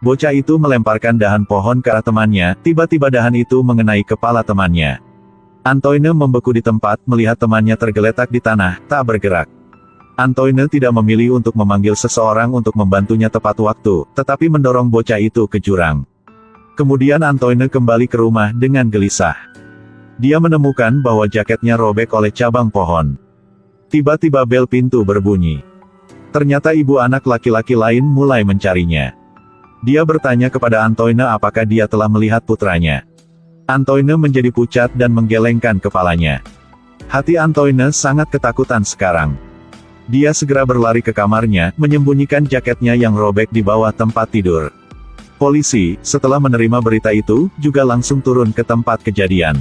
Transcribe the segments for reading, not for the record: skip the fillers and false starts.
Bocah itu melemparkan dahan pohon ke arah temannya, tiba-tiba dahan itu mengenai kepala temannya. Antoine membeku di tempat, melihat temannya tergeletak di tanah, tak bergerak. Antoine tidak memilih untuk memanggil seseorang untuk membantunya tepat waktu, tetapi mendorong bocah itu ke jurang. Kemudian Antoine kembali ke rumah dengan gelisah. Dia menemukan bahwa jaketnya robek oleh cabang pohon. Tiba-tiba bel pintu berbunyi. Ternyata ibu anak laki-laki lain mulai mencarinya. Dia bertanya kepada Antoine apakah dia telah melihat putranya. Antoine menjadi pucat dan menggelengkan kepalanya. Hati Antoine sangat ketakutan sekarang. Dia segera berlari ke kamarnya, menyembunyikan jaketnya yang robek di bawah tempat tidur. Polisi, setelah menerima berita itu, juga langsung turun ke tempat kejadian.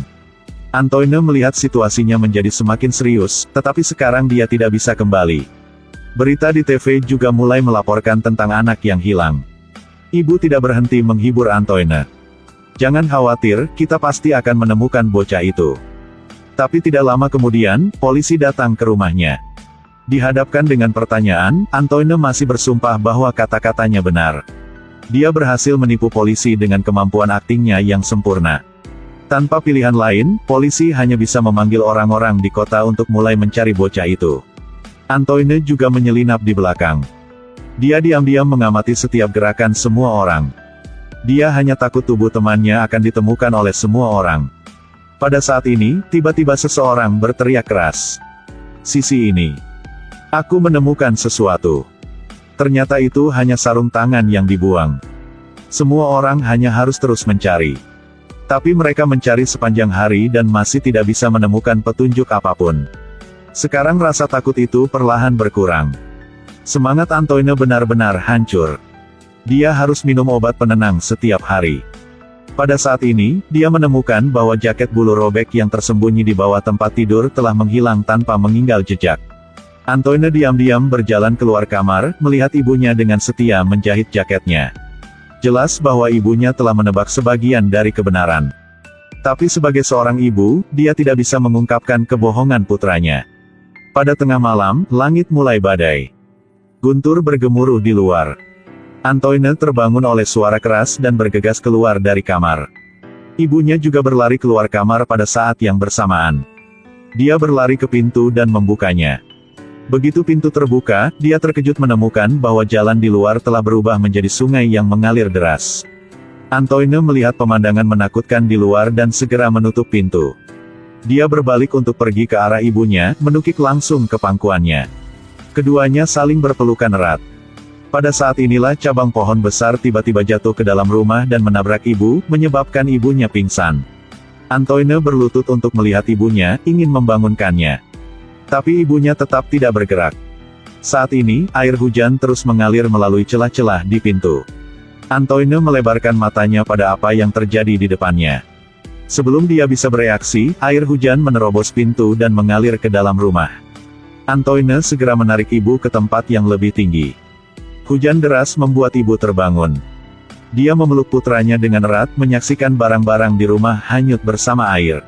Antoine melihat situasinya menjadi semakin serius, tetapi sekarang dia tidak bisa kembali. Berita di TV juga mulai melaporkan tentang anak yang hilang. Ibu tidak berhenti menghibur Antoine. Jangan khawatir, kita pasti akan menemukan bocah itu. Tapi tidak lama kemudian, polisi datang ke rumahnya. Dihadapkan dengan pertanyaan, Antoine masih bersumpah bahwa kata-katanya benar. Dia berhasil menipu polisi dengan kemampuan aktingnya yang sempurna. Tanpa pilihan lain, polisi hanya bisa memanggil orang-orang di kota untuk mulai mencari bocah itu. Antoine juga menyelinap di belakang. Dia diam-diam mengamati setiap gerakan semua orang. Dia hanya takut tubuh temannya akan ditemukan oleh semua orang. Pada saat ini, tiba-tiba seseorang berteriak keras. "Sisi ini. Aku menemukan sesuatu." Ternyata itu hanya sarung tangan yang dibuang. Semua orang hanya harus terus mencari. Tapi mereka mencari sepanjang hari dan masih tidak bisa menemukan petunjuk apapun. Sekarang rasa takut itu perlahan berkurang. Semangat Antoine benar-benar hancur. Dia harus minum obat penenang setiap hari. Pada saat ini, dia menemukan bahwa jaket bulu robek yang tersembunyi di bawah tempat tidur telah menghilang tanpa meninggal jejak. Antoine diam-diam berjalan keluar kamar, melihat ibunya dengan setia menjahit jaketnya. Jelas bahwa ibunya telah menebak sebagian dari kebenaran. Tapi sebagai seorang ibu, dia tidak bisa mengungkapkan kebohongan putranya. Pada tengah malam, langit mulai badai. Guntur bergemuruh di luar. Antoine terbangun oleh suara keras dan bergegas keluar dari kamar. Ibunya juga berlari keluar kamar pada saat yang bersamaan. Dia berlari ke pintu dan membukanya. Begitu pintu terbuka, dia terkejut menemukan bahwa jalan di luar telah berubah menjadi sungai yang mengalir deras. Antoine melihat pemandangan menakutkan di luar dan segera menutup pintu. Dia berbalik untuk pergi ke arah ibunya, menukik langsung ke pangkuannya. Keduanya saling berpelukan erat. Pada saat inilah cabang pohon besar tiba-tiba jatuh ke dalam rumah dan menabrak ibu, menyebabkan ibunya pingsan. Antoine berlutut untuk melihat ibunya, ingin membangunkannya. Tapi ibunya tetap tidak bergerak. Saat ini, air hujan terus mengalir melalui celah-celah di pintu. Antoine melebarkan matanya pada apa yang terjadi di depannya. Sebelum dia bisa bereaksi, air hujan menerobos pintu dan mengalir ke dalam rumah. Antoine segera menarik ibu ke tempat yang lebih tinggi. Hujan deras membuat ibu terbangun. Dia memeluk putranya dengan erat, menyaksikan barang-barang di rumah hanyut bersama air.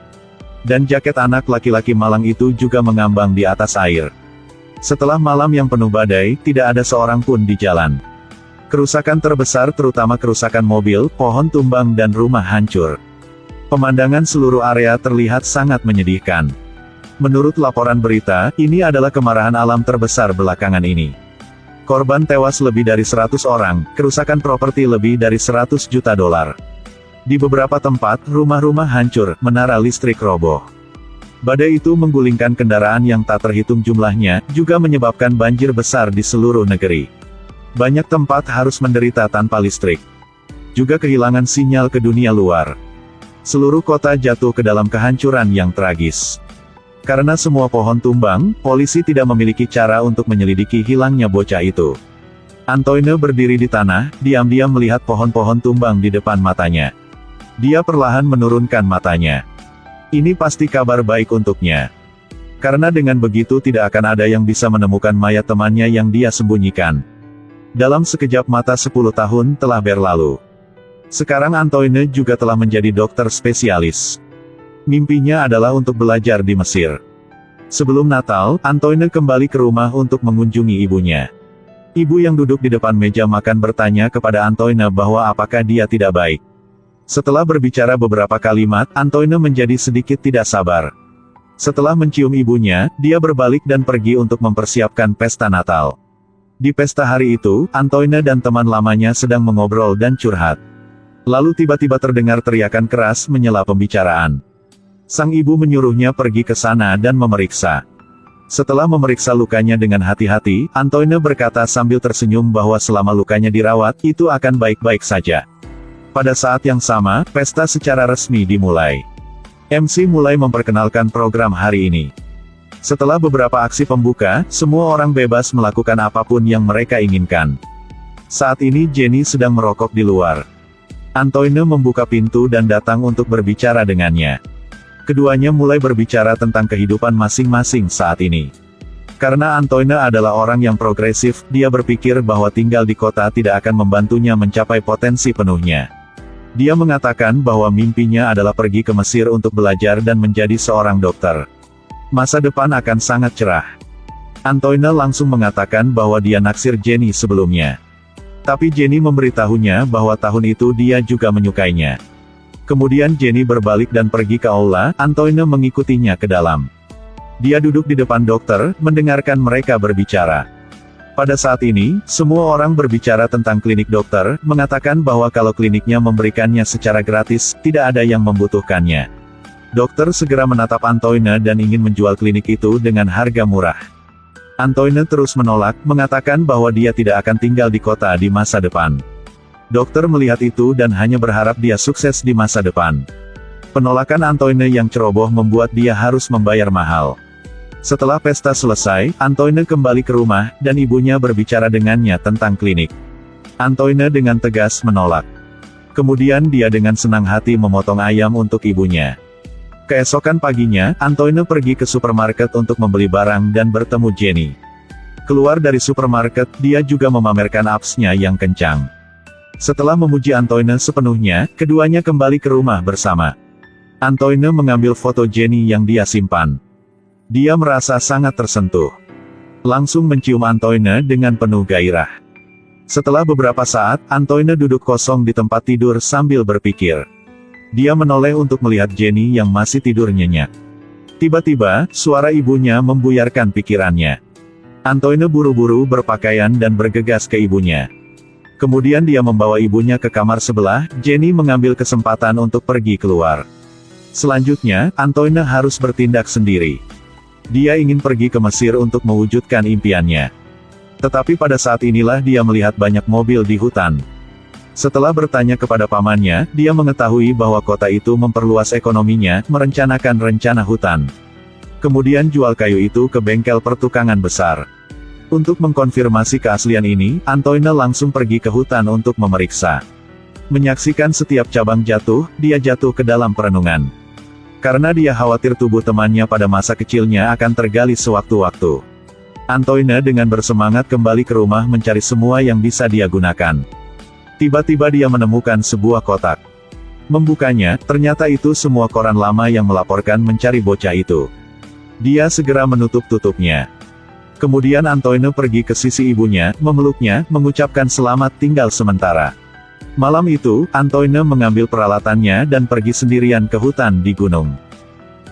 Dan jaket anak laki-laki malang itu juga mengambang di atas air. Setelah malam yang penuh badai, tidak ada seorang pun di jalan. Kerusakan terbesar terutama kerusakan mobil, pohon tumbang dan rumah hancur. Pemandangan seluruh area terlihat sangat menyedihkan. Menurut laporan berita, ini adalah kemarahan alam terbesar belakangan ini. Korban tewas lebih dari 100 orang, kerusakan properti lebih dari 100 juta dolar. Di beberapa tempat, rumah-rumah hancur, menara listrik roboh. Badai itu menggulingkan kendaraan yang tak terhitung jumlahnya, juga menyebabkan banjir besar di seluruh negeri. Banyak tempat harus menderita tanpa listrik. Juga kehilangan sinyal ke dunia luar. Seluruh kota jatuh ke dalam kehancuran yang tragis. Karena semua pohon tumbang, polisi tidak memiliki cara untuk menyelidiki hilangnya bocah itu. Antoine berdiri di tanah, diam-diam melihat pohon-pohon tumbang di depan matanya. Dia perlahan menurunkan matanya. Ini pasti kabar baik untuknya. Karena dengan begitu tidak akan ada yang bisa menemukan mayat temannya yang dia sembunyikan. Dalam sekejap mata 10 tahun telah berlalu. Sekarang Antoine juga telah menjadi dokter spesialis. Mimpinya adalah untuk belajar di Mesir. Sebelum Natal, Antoine kembali ke rumah untuk mengunjungi ibunya. Ibu yang duduk di depan meja makan bertanya kepada Antoine bahwa apakah dia tidak baik. Setelah berbicara beberapa kalimat, Antoine menjadi sedikit tidak sabar. Setelah mencium ibunya, dia berbalik dan pergi untuk mempersiapkan pesta Natal. Di pesta hari itu, Antoine dan teman lamanya sedang mengobrol dan curhat. Lalu tiba-tiba terdengar teriakan keras menyela pembicaraan. Sang ibu menyuruhnya pergi ke sana dan memeriksa. Setelah memeriksa lukanya dengan hati-hati, Antoine berkata sambil tersenyum bahwa selama lukanya dirawat, itu akan baik-baik saja. Pada saat yang sama, pesta secara resmi dimulai. MC mulai memperkenalkan program hari ini. Setelah beberapa aksi pembuka, semua orang bebas melakukan apapun yang mereka inginkan. Saat ini Jenny sedang merokok di luar. Antoine membuka pintu dan datang untuk berbicara dengannya. Keduanya mulai berbicara tentang kehidupan masing-masing saat ini. Karena Antoine adalah orang yang progresif, dia berpikir bahwa tinggal di kota tidak akan membantunya mencapai potensi penuhnya. Dia mengatakan bahwa mimpinya adalah pergi ke Mesir untuk belajar dan menjadi seorang dokter. Masa depan akan sangat cerah. Antoine langsung mengatakan bahwa dia naksir Jenny sebelumnya. Tapi Jenny memberitahunya bahwa tahun itu dia juga menyukainya. Kemudian Jenny berbalik dan pergi ke aula, Antoine mengikutinya ke dalam. Dia duduk di depan dokter, mendengarkan mereka berbicara. Pada saat ini, semua orang berbicara tentang klinik dokter, mengatakan bahwa kalau kliniknya memberikannya secara gratis, tidak ada yang membutuhkannya. Dokter segera menatap Antoine dan ingin menjual klinik itu dengan harga murah. Antoine terus menolak, mengatakan bahwa dia tidak akan tinggal di kota di masa depan. Dokter melihat itu dan hanya berharap dia sukses di masa depan. Penolakan Antoine yang ceroboh membuat dia harus membayar mahal. Setelah pesta selesai, Antoine kembali ke rumah, dan ibunya berbicara dengannya tentang klinik. Antoine dengan tegas menolak. Kemudian dia dengan senang hati memotong ayam untuk ibunya. Keesokan paginya, Antoine pergi ke supermarket untuk membeli barang dan bertemu Jenny. Keluar dari supermarket, dia juga memamerkan absnya yang kencang. Setelah memuji Antoine sepenuhnya, keduanya kembali ke rumah bersama. Antoine mengambil foto Jenny yang dia simpan. Dia merasa sangat tersentuh. Langsung mencium Antoine dengan penuh gairah. Setelah beberapa saat, Antoine duduk kosong di tempat tidur sambil berpikir. Dia menoleh untuk melihat Jenny yang masih tidur nyenyak. Tiba-tiba, suara ibunya membuyarkan pikirannya. Antoine buru-buru berpakaian dan bergegas ke ibunya. Kemudian dia membawa ibunya ke kamar sebelah, Jenny mengambil kesempatan untuk pergi keluar. Selanjutnya, Antoine harus bertindak sendiri. Dia ingin pergi ke Mesir untuk mewujudkan impiannya. Tetapi pada saat inilah dia melihat banyak mobil di hutan. Setelah bertanya kepada pamannya, dia mengetahui bahwa kota itu memperluas ekonominya, merencanakan rencana hutan. Kemudian jual kayu itu ke bengkel pertukangan besar. Untuk mengkonfirmasi keaslian ini, Antoine langsung pergi ke hutan untuk memeriksa. Menyaksikan setiap cabang jatuh, dia jatuh ke dalam perenungan. Karena dia khawatir tubuh temannya pada masa kecilnya akan tergali sewaktu-waktu. Antoine dengan bersemangat kembali ke rumah mencari semua yang bisa dia gunakan. Tiba-tiba dia menemukan sebuah kotak. Membukanya, ternyata itu semua koran lama yang melaporkan mencari bocah itu. Dia segera menutup tutupnya. Kemudian Antoine pergi ke sisi ibunya, memeluknya, mengucapkan selamat tinggal sementara. Malam itu, Antoine mengambil peralatannya dan pergi sendirian ke hutan di gunung.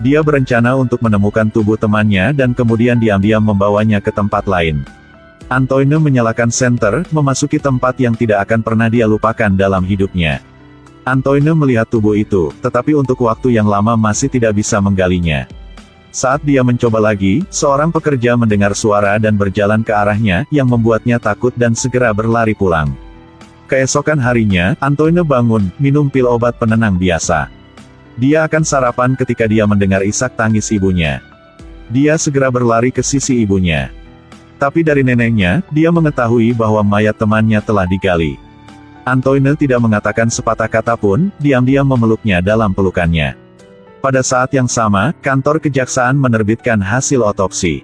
Dia berencana untuk menemukan tubuh temannya dan kemudian diam-diam membawanya ke tempat lain. Antoine menyalakan senter, memasuki tempat yang tidak akan pernah dia lupakan dalam hidupnya. Antoine melihat tubuh itu, tetapi untuk waktu yang lama masih tidak bisa menggalinya. Saat dia mencoba lagi, seorang pekerja mendengar suara dan berjalan ke arahnya, yang membuatnya takut dan segera berlari pulang. Keesokan harinya, Antoine bangun, minum pil obat penenang biasa. Dia akan sarapan ketika dia mendengar isak tangis ibunya. Dia segera berlari ke sisi ibunya. Tapi dari neneknya, dia mengetahui bahwa mayat temannya telah digali. Antoine tidak mengatakan sepatah kata pun, diam-diam memeluknya dalam pelukannya. Pada saat yang sama, kantor kejaksaan menerbitkan hasil otopsi.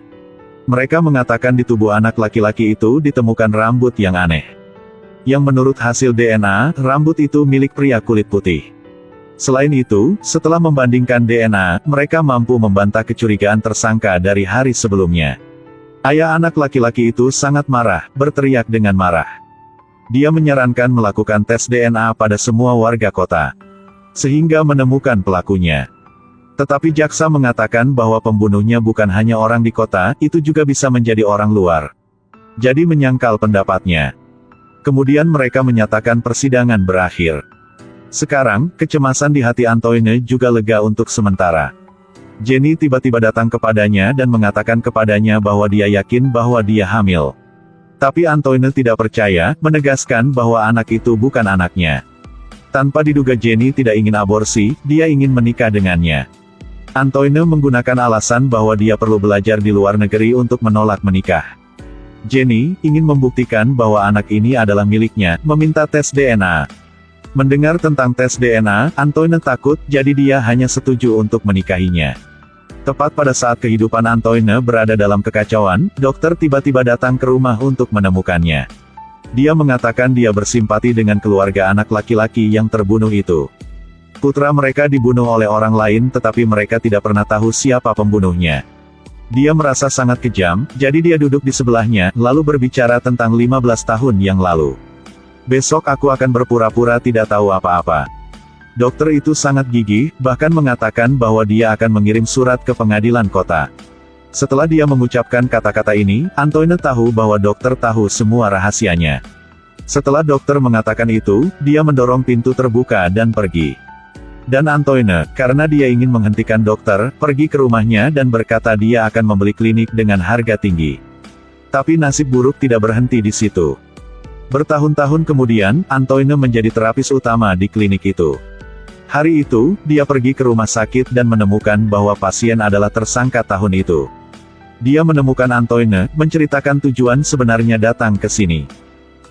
Mereka mengatakan di tubuh anak laki-laki itu ditemukan rambut yang aneh. Yang menurut hasil DNA, rambut itu milik pria kulit putih. Selain itu, setelah membandingkan DNA, mereka mampu membantah kecurigaan tersangka dari hari sebelumnya. Ayah anak laki-laki itu sangat marah, berteriak dengan marah. Dia menyarankan melakukan tes DNA pada semua warga kota, sehingga menemukan pelakunya. Tetapi jaksa mengatakan bahwa pembunuhnya bukan hanya orang di kota, itu juga bisa menjadi orang luar. Jadi menyangkal pendapatnya. Kemudian mereka menyatakan persidangan berakhir. Sekarang, kecemasan di hati Antoine juga lega untuk sementara. Jenny tiba-tiba datang kepadanya dan mengatakan kepadanya bahwa dia yakin bahwa dia hamil. Tapi Antoine tidak percaya, menegaskan bahwa anak itu bukan anaknya. Tanpa diduga Jenny tidak ingin aborsi, dia ingin menikah dengannya. Antoine menggunakan alasan bahwa dia perlu belajar di luar negeri untuk menolak menikah. Jenny ingin membuktikan bahwa anak ini adalah miliknya, meminta tes DNA. Mendengar tentang tes DNA, Antoine takut, jadi dia hanya setuju untuk menikahinya. Tepat pada saat kehidupan Antoine berada dalam kekacauan, dokter tiba-tiba datang ke rumah untuk menemukannya. Dia mengatakan dia bersimpati dengan keluarga anak laki-laki yang terbunuh itu. Putra mereka dibunuh oleh orang lain tetapi mereka tidak pernah tahu siapa pembunuhnya. Dia merasa sangat kejam, jadi dia duduk di sebelahnya, lalu berbicara tentang 15 tahun yang lalu. Besok aku akan berpura-pura tidak tahu apa-apa. Dokter itu sangat gigih, bahkan mengatakan bahwa dia akan mengirim surat ke pengadilan kota. Setelah dia mengucapkan kata-kata ini, Antoine tahu bahwa dokter tahu semua rahasianya. Setelah dokter mengatakan itu, dia mendorong pintu terbuka dan pergi. Dan Antoine, karena dia ingin menghentikan dokter, pergi ke rumahnya dan berkata dia akan membeli klinik dengan harga tinggi. Tapi nasib buruk tidak berhenti di situ. Bertahun-tahun kemudian, Antoine menjadi terapis utama di klinik itu. Hari itu, dia pergi ke rumah sakit dan menemukan bahwa pasien adalah tersangka tahun itu. Dia menemukan Antoine, menceritakan tujuan sebenarnya datang ke sini.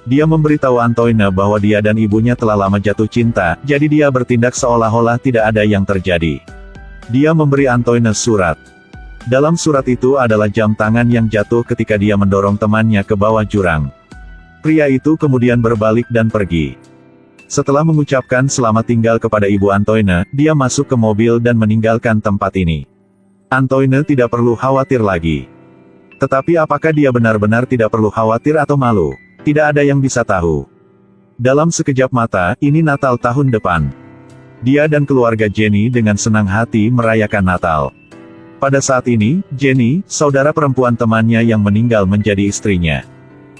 Dia memberitahu Antoine bahwa dia dan ibunya telah lama jatuh cinta, jadi dia bertindak seolah-olah tidak ada yang terjadi. Dia memberi Antoine surat. Dalam surat itu adalah jam tangan yang jatuh ketika dia mendorong temannya ke bawah jurang. Pria itu kemudian berbalik dan pergi. Setelah mengucapkan selamat tinggal kepada ibu Antoine, dia masuk ke mobil dan meninggalkan tempat ini. Antoine tidak perlu khawatir lagi. Tetapi apakah dia benar-benar tidak perlu khawatir atau malu? Tidak ada yang bisa tahu. Dalam sekejap mata, ini Natal tahun depan. Dia dan keluarga Jenny dengan senang hati merayakan Natal. Pada saat ini, Jenny, saudara perempuan temannya yang meninggal menjadi istrinya.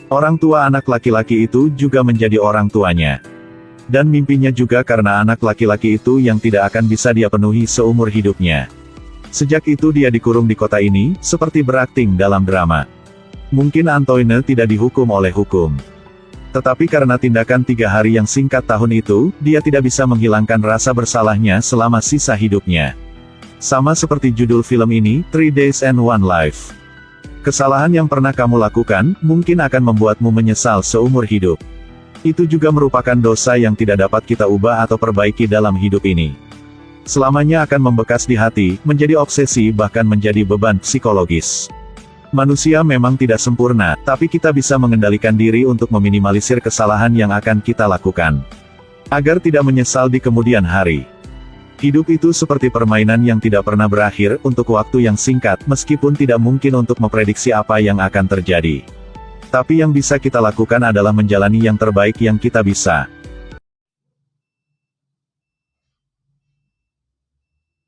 Orang tua anak laki-laki itu juga menjadi orang tuanya. Dan mimpinya juga karena anak laki-laki itu yang tidak akan bisa dia penuhi seumur hidupnya. Sejak itu dia dikurung di kota ini, seperti berakting dalam drama. Mungkin Antoine tidak dihukum oleh hukum. Tetapi karena tindakan 3 hari yang singkat tahun itu, dia tidak bisa menghilangkan rasa bersalahnya selama sisa hidupnya. Sama seperti judul film ini, 3 Days and One Life. Kesalahan yang pernah kamu lakukan, mungkin akan membuatmu menyesal seumur hidup. Itu juga merupakan dosa yang tidak dapat kita ubah atau perbaiki dalam hidup ini. Selamanya akan membekas di hati, menjadi obsesi bahkan menjadi beban psikologis. Manusia memang tidak sempurna, tapi kita bisa mengendalikan diri untuk meminimalisir kesalahan yang akan kita lakukan. Agar tidak menyesal di kemudian hari. Hidup itu seperti permainan yang tidak pernah berakhir, untuk waktu yang singkat, meskipun tidak mungkin untuk memprediksi apa yang akan terjadi. Tapi yang bisa kita lakukan adalah menjalani yang terbaik yang kita bisa.